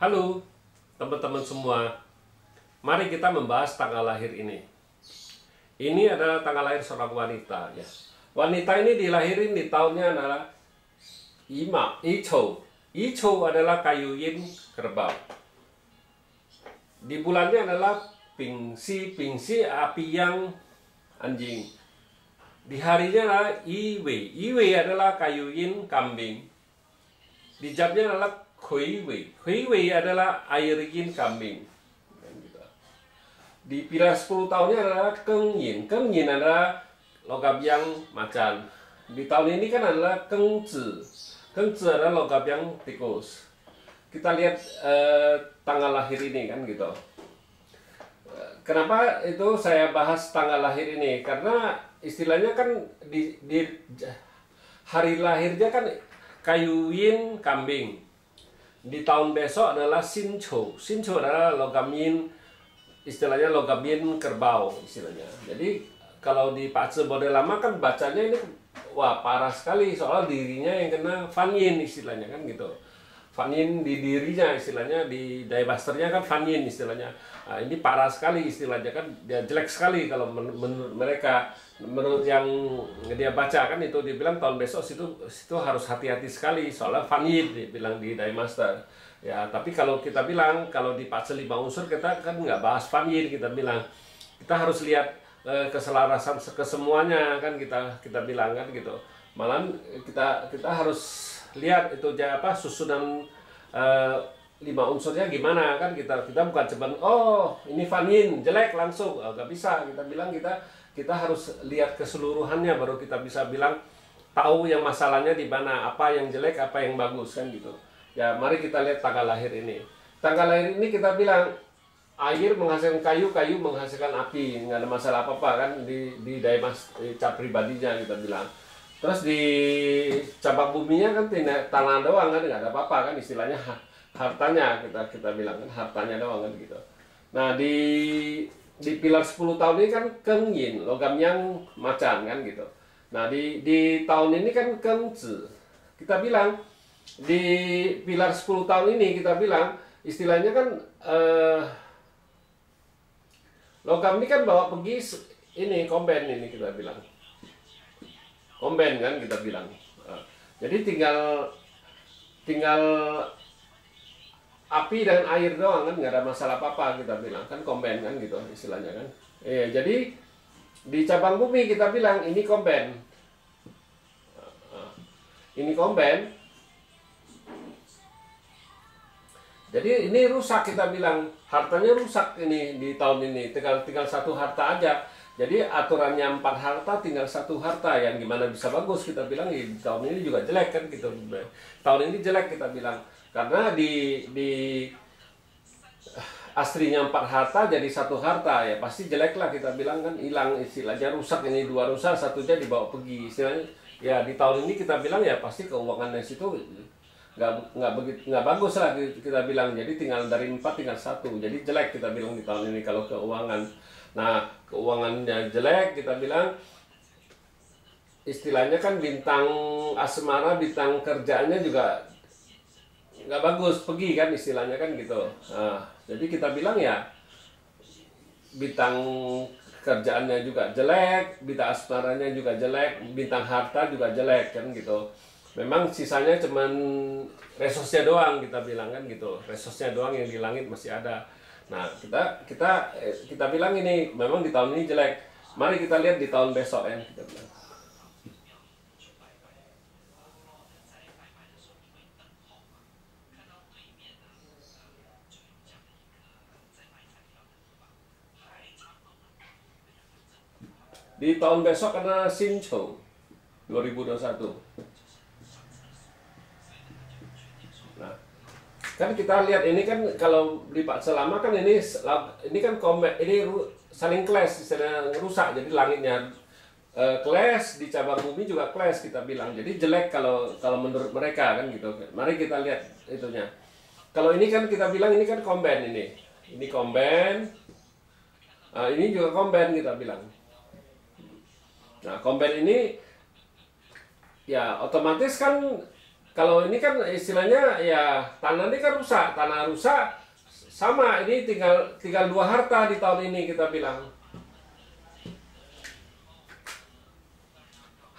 Halo teman-teman semua, mari kita membahas tanggal lahir ini. Ini adalah tanggal lahir seorang wanita ya. Wanita ini dilahirin di tahunnya adalah Ichou. Ichou adalah kayu yin kerbau. Di bulannya adalah Pingsi api yang anjing. Di harinya adalah Iwei adalah kayu yin kambing. Di jamnya adalah Huiwei adalah air yin kambing. Di pilar 10 tahunnya adalah Keng Yin adalah logam yang macan. Di tahun ini kan adalah Keng Zi adalah logam yang tikus. Kita lihat tanggal lahir ini kan gitu. Kenapa itu saya bahas tanggal lahir ini? Karena istilahnya kan di hari lahirnya kan kayu yin kambing. Di tahun besok adalah Sinchou adalah logam yin, istilahnya logam yin kerbau istilahnya. Jadi kalau di Pak Ce model lama kan bacanya ini wah parah sekali, soal dirinya yang kena Fan Yin istilahnya kan gitu. Fan Yin di dirinya istilahnya, di Daimasternya kan Fan Yin istilahnya. Nah, ini parah sekali istilahnya kan, dia jelek sekali kalau menurut mereka, menurut yang dia baca kan itu dibilang tahun besok situ harus hati-hati sekali soalnya Fan Yin dibilang di Daimaster. Ya, tapi kalau kita bilang kalau di Pak Ce 5 unsur kita kan nggak bahas Fan Yin, kita bilang kita harus lihat keselarasan kesemuanya kan kita bilang kan gitu. Malah kita harus lihat itu apa susunan 5 unsurnya gimana kan, kita bukan cuman oh ini Fan Yin jelek langsung nggak bisa, kita bilang kita harus lihat keseluruhannya baru kita bisa bilang tahu yang masalahnya di mana, apa yang jelek apa yang bagus kan gitu. Ya mari kita lihat tanggal lahir ini. Tanggal lahir ini kita bilang air menghasilkan kayu menghasilkan api, nggak ada masalah apa-apa kan di Daimas cap pribadinya kita bilang. Terus di cabang buminya kan tanah doang kan, nggak ada apa-apa kan, istilahnya hartanya kita bilang kan hartanya doang kan gitu. Nah di pilar 10 tahun ini kan Keng Yin, logam yang macan kan gitu. Nah di tahun ini kan Keng Zi. Kita bilang di pilar 10 tahun ini kita bilang istilahnya kan logam ini kan bawa pergi ini komben ini kita bilang. Komben kan kita bilang. Jadi tinggal api dan air doang kan, nggak ada masalah apa-apa kita bilang kan, komben kan gitu istilahnya kan. Jadi di cabang bumi kita bilang ini komben. Ini komben. Jadi ini rusak kita bilang, hartanya rusak ini di tahun ini, tinggal satu harta aja. Jadi aturannya 4 harta tinggal 1 harta, yang gimana bisa bagus kita bilang di tahun ini juga jelek kan gitu. Tahun ini jelek kita bilang karena di aslinya 4 harta jadi 1 harta ya pasti jelek lah kita bilang kan, hilang istilahnya, rusak ini 2 rusak 1-nya dibawa pergi istilahnya. Ya di tahun ini kita bilang ya pasti keuangan dari situ nggak bagus lah kita bilang, jadi tinggal dari 4 tinggal 1, jadi jelek kita bilang di tahun ini kalau keuangan. Nah keuangannya jelek kita bilang istilahnya kan bintang asmara, bintang kerjaannya juga nggak bagus pergi kan istilahnya kan gitu. Nah, jadi kita bilang ya bintang kerjaannya juga jelek, bintang asmaranya juga jelek, bintang harta juga jelek kan gitu. Memang sisanya cuman resosnya doang kita bilang kan gitu, resosnya doang yang di langit masih ada. Nah kita bilang ini memang di tahun ini jelek. Mari kita lihat di tahun besok ya kita bilang. Di tahun besok karena Sinchou 2021. Nah, kan kita lihat ini kan kalau di Pak Selama kan ini kan ini saling clash, istilahnya rusak, jadi langitnya clash, di cabang bumi juga clash kita bilang. Jadi jelek kalau menurut mereka kan gitu. Mari kita lihat itunya. Kalau ini kan kita bilang ini kan komben ini. Ini komben. Nah, ini juga komben kita bilang. Nah, komben ini ya otomatis kan kalau ini kan istilahnya ya tanah ini kan rusak, tanah rusak sama ini tinggal dua harta di tahun ini kita bilang.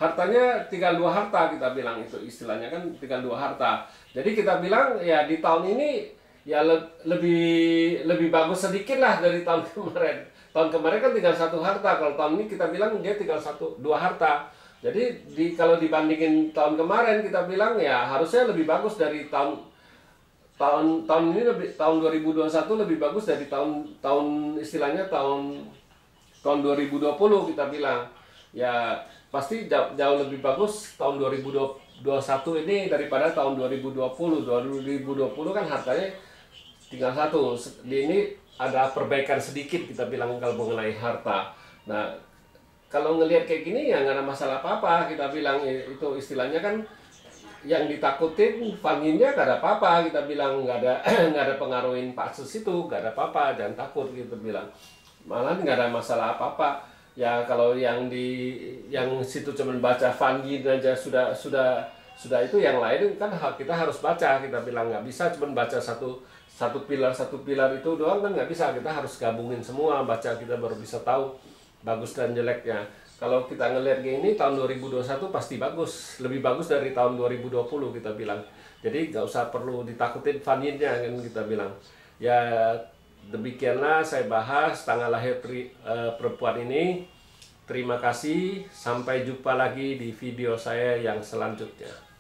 Hartanya tinggal dua harta kita bilang, itu istilahnya kan tinggal dua harta. Jadi kita bilang ya di tahun ini ya lebih bagus sedikit lah dari tahun kemarin. Tahun kemarin kan tinggal satu harta, kalau tahun ini kita bilang dia tinggal dua harta. Jadi kalau dibandingin tahun kemarin kita bilang ya harusnya lebih bagus dari tahun ini, tahun 2021 lebih bagus dari tahun istilahnya tahun 2020 kita bilang. Ya pasti jauh lebih bagus tahun 2021 ini daripada tahun 2020. 2020 kan hartanya tinggal satu. Di ini ada perbaikan sedikit kita bilang kalau mengenai harta. Nah, kalau ngelihat kayak gini ya nggak ada masalah apa-apa kita bilang. Itu istilahnya kan yang ditakutin vanginnya nggak ada apa-apa kita bilang, nggak ada nggak ada pengaruhin Paksus itu, nggak ada apa-apa, jangan takut gitu bilang. Malah nggak ada masalah apa-apa. Ya kalau yang situ cuman baca Vangin aja sudah itu, yang lain kan kita harus baca, kita bilang nggak bisa cuman baca satu pilar itu doang kan nggak bisa, kita harus gabungin semua baca, kita baru bisa tahu bagus dan jeleknya. Kalau kita ngelihat gini tahun 2021 pasti bagus, lebih bagus dari tahun 2020 kita bilang. Jadi nggak usah perlu ditakutin Vanginnya kan kita bilang. Ya demikianlah saya bahas tanggal lahir perempuan ini. Terima kasih, sampai jumpa lagi di video saya yang selanjutnya.